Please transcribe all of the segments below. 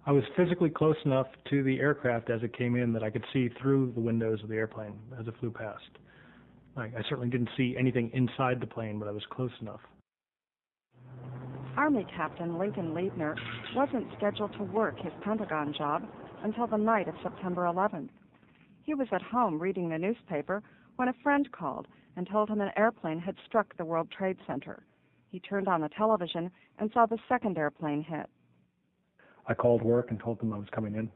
I was physically close enough to the aircraft as it came in that I could see through the windows of the airplane as it flew past. I certainly didn't see anything inside the plane, but I was close enough. Army Captain Lincoln Liebner wasn't scheduled to work his Pentagon job until the night of September 11th. He was at home reading the newspaper when a friend called and told him an airplane had struck the World Trade Center. He turned on the television and saw the second airplane hit. I called work and told them I was coming in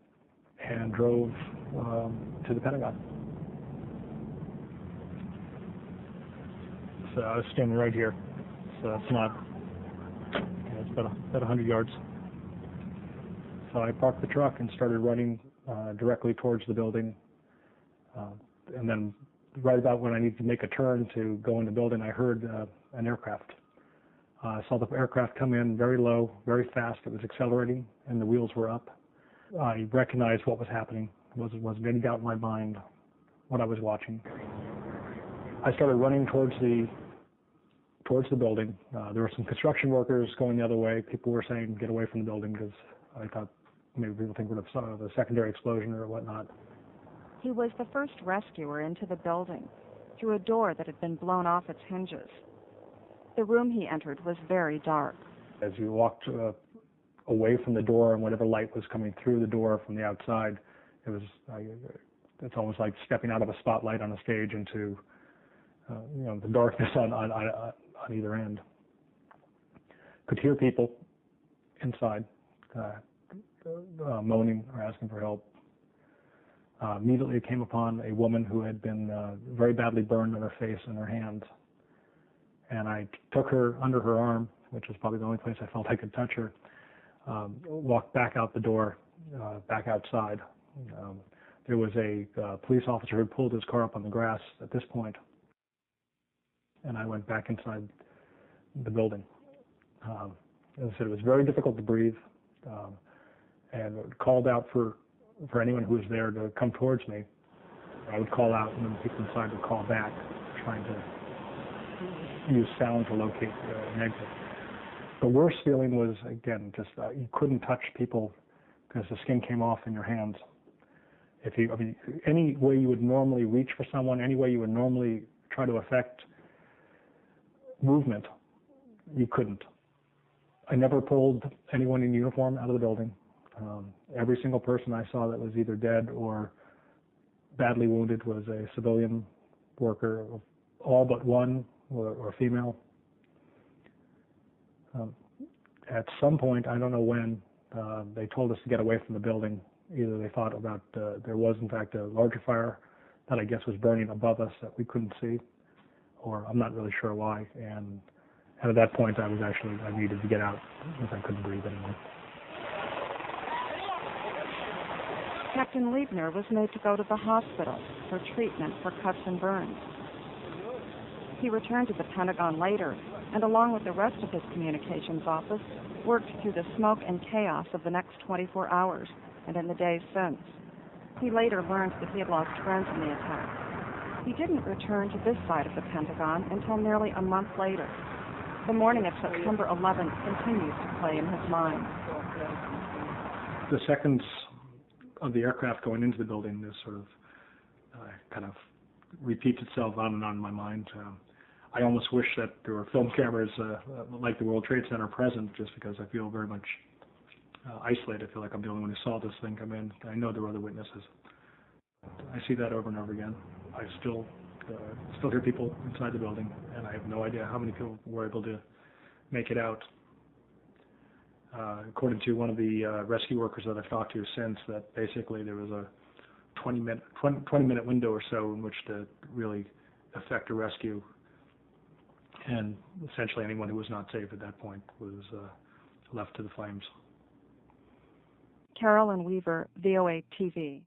and drove to the Pentagon. So I was standing right here. So it's not, it's about 100 yards. So I parked the truck and started running directly towards the building. And then right about when I needed to make a turn to go in the building, I heard an aircraft. I saw the aircraft come in very low, very fast. It was accelerating, and the wheels were up. I recognized what was happening. There wasn't any doubt in my mind what I was watching. I started running towards the building. There were some construction workers going the other way. People were saying, get away from the building, because I thought maybe people think of a secondary explosion or whatnot. He was the first rescuer into the building through a door that had been blown off its hinges. The room he entered was very dark. As you walked away from the door and whatever light was coming through the door from the outside, it's almost like stepping out of a spotlight on a stage into the darkness on either end. Could hear people inside moaning or asking for help. Immediately came upon a woman who had been very badly burned in her face and her hands. And I took her under her arm, which was probably the only place I felt I could touch her, walked back out the door, back outside. There was a police officer who had pulled his car up on the grass at this point, and I went back inside the building. As I said, it was very difficult to breathe, and called out for anyone who was there to come towards me. I would call out, and then people inside would call back, trying to use sound to locate an exit. The worst feeling was, again, just you couldn't touch people because the skin came off in your hands. Any way you would normally reach for someone, any way you would normally try to affect movement, you couldn't. I never pulled anyone in uniform out of the building. Every single person I saw that was either dead or badly wounded was a civilian worker, all but one or female. At some point, I don't know when, they told us to get away from the building. Either they thought about there was in fact a larger fire that I guess was burning above us that we couldn't see, or I'm not really sure why. And at that point, I needed to get out because I couldn't breathe anymore. Captain Liebner was made to go to the hospital for treatment for cuts and burns. He returned to the Pentagon later, and along with the rest of his communications office, worked through the smoke and chaos of the next 24 hours and in the days since. He later learned that he had lost friends in the attack. He didn't return to this side of the Pentagon until nearly a month later. The morning of September 11th continues to play in his mind. The seconds of the aircraft going into the building, this sort of kind of repeats itself on and on in my mind. I almost wish that there were film cameras like the World Trade Center present, just because I feel very much isolated. I feel like I'm the only one who saw this thing come in. I know there were other witnesses. I see that over and over again. I still hear people inside the building, and I have no idea how many people were able to make it out. According to one of the rescue workers that I've talked to since, that basically there was a 20-minute window or so in which to really effect a rescue, and essentially anyone who was not safe at that point was left to the flames. Carolyn Weaver, VOA TV.